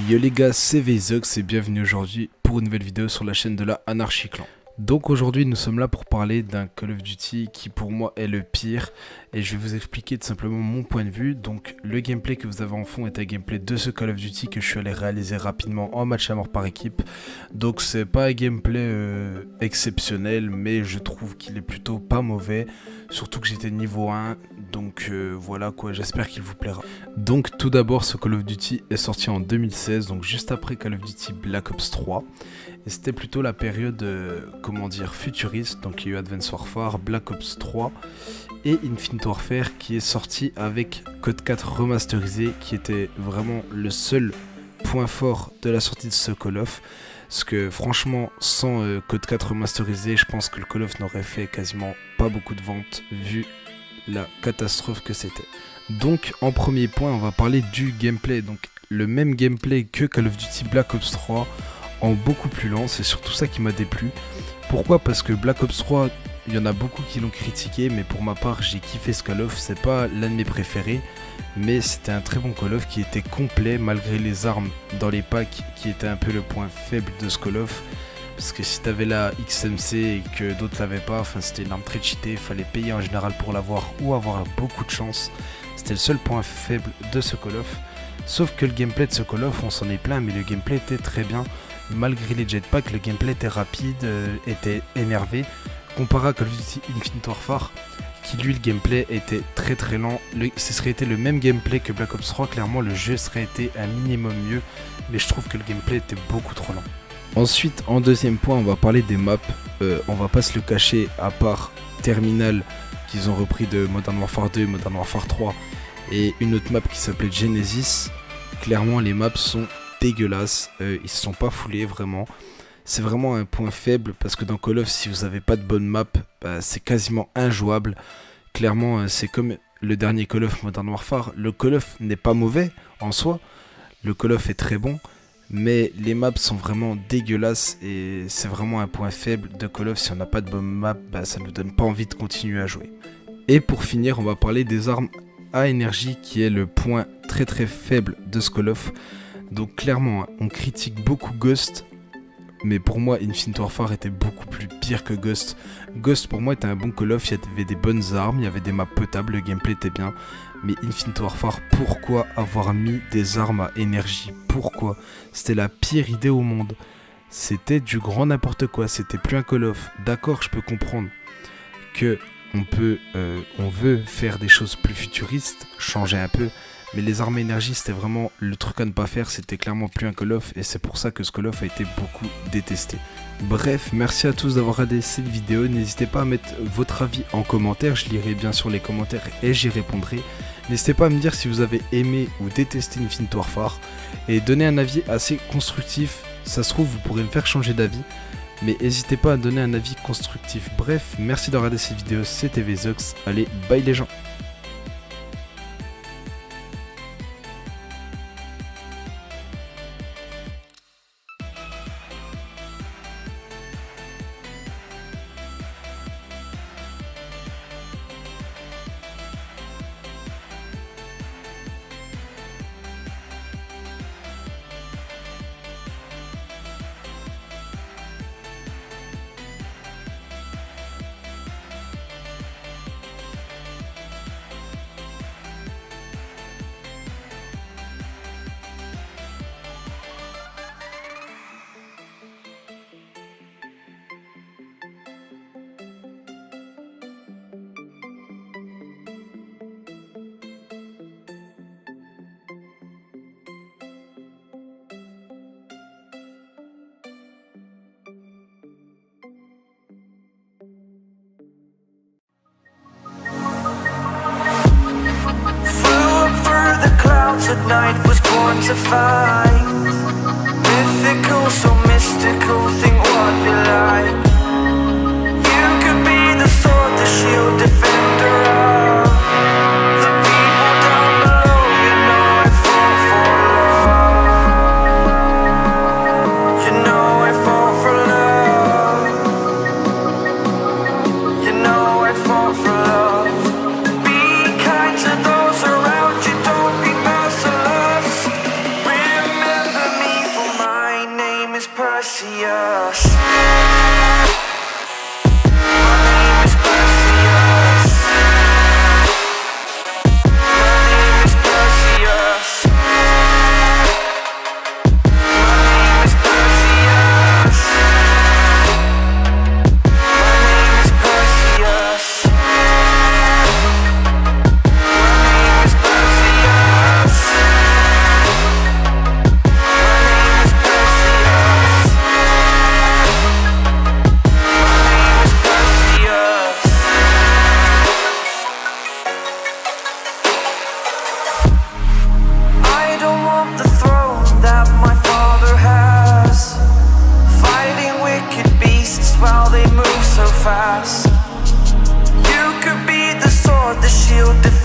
Yo les gars, c'est Veizox et bienvenue aujourd'hui pour une nouvelle vidéo sur la chaîne de la Anarchy Clan. Donc aujourd'hui nous sommes là pour parler d'un Call of Duty qui pour moi est le pire et je vais vous expliquer tout simplement mon point de vue. Donc le gameplay que vous avez en fond est un gameplay de ce Call of Duty que je suis allé réaliser rapidement en match à mort par équipe. Donc c'est pas un gameplay exceptionnel, mais je trouve qu'il est plutôt pas mauvais, surtout que j'étais niveau 1. Donc voilà quoi, j'espère qu'il vous plaira. Donc tout d'abord, ce Call of Duty est sorti en 2016, donc juste après Call of Duty Black Ops 3. Et c'était plutôt la période, comment dire, futuriste. Donc il y a eu Advanced Warfare, Black Ops 3 et Infinite Warfare qui est sorti avec Code 4 remasterisé, qui était vraiment le seul point fort de la sortie de ce Call of. Parce que franchement, sans Code 4 remasterisé, je pense que le Call of n'aurait fait quasiment pas beaucoup de ventes vu la catastrophe que c'était. Donc en premier point, on va parler du gameplay. Donc le même gameplay que Call of Duty Black Ops 3 en beaucoup plus lent, c'est surtout ça qui m'a déplu. Pourquoi? Parce que Black Ops 3, il y en a beaucoup qui l'ont critiqué, mais pour ma part j'ai kiffé ce Call of. C'est pas l'un de mes préférés, mais c'était un très bon Call of qui était complet malgré les armes dans les packs qui étaient un peu le point faible de ce Call of. Parce que si t'avais la XMC et que d'autres l'avaient pas, enfin c'était une arme très cheatée, il fallait payer en général pour l'avoir ou avoir beaucoup de chance. C'était le seul point faible de ce Call of. Sauf que le gameplay de ce Call of, on s'en est plein, mais le gameplay était très bien. Malgré les jetpacks, le gameplay était rapide, était énervé. Comparé à Call of Duty Infinite Warfare, qui lui le gameplay était très lent. Ce serait été le même gameplay que Black Ops 3, clairement le jeu serait été un minimum mieux, mais je trouve que le gameplay était beaucoup trop lent. Ensuite, en deuxième point, on va parler des maps. On va pas se le cacher, à part Terminal qu'ils ont repris de Modern Warfare 2, Modern Warfare 3 et une autre map qui s'appelait Genesis. Clairement, les maps sont dégueulasses. Ils se sont pas foulés vraiment. C'est vraiment un point faible parce que dans Call of, si vous avez pas de bonne map, bah, c'est quasiment injouable. Clairement, c'est comme le dernier Call of Modern Warfare. Le Call of n'est pas mauvais en soi. Le Call of est très bon. Mais les maps sont vraiment dégueulasses et c'est vraiment un point faible de Call of. Si on n'a pas de bonne map, bah, ça nous donne pas envie de continuer à jouer. Et pour finir, on va parler des armes à énergie qui est le point très faible de ce Call of. Donc clairement, on critique beaucoup Ghost, mais pour moi Infinite Warfare était beaucoup plus pire que Ghost. Ghost pour moi était un bon Call of, il y avait des bonnes armes, il y avait des maps potables, le gameplay était bien. Mais Infinite Warfare, pourquoi avoir mis des armes à énergie? Pourquoi? C'était la pire idée au monde. C'était du grand n'importe quoi, c'était plus un Call of. D'accord, je peux comprendre que on veut faire des choses plus futuristes, changer un peu. Mais les armes à énergie, c'était vraiment le truc à ne pas faire, c'était clairement plus un Call of et c'est pour ça que ce Call of a été beaucoup détesté. Bref, merci à tous d'avoir regardé cette vidéo, n'hésitez pas à mettre votre avis en commentaire, je lirai bien sûr les commentaires et j'y répondrai. N'hésitez pas à me dire si vous avez aimé ou détesté Infinite Warfare et donner un avis assez constructif, ça se trouve vous pourrez me faire changer d'avis. Mais n'hésitez pas à donner un avis constructif. Bref, merci d'avoir regardé cette vidéo, c'était Veizox, allez, bye les gens. At night was born to find mythical, so mystical, think what you like. You could be the sword, the shield, defender of the people down below. You know I fall for love. You know I fall for love. You know I fall for love. Be kind to those around you, don't be merciless. Remember me the shield.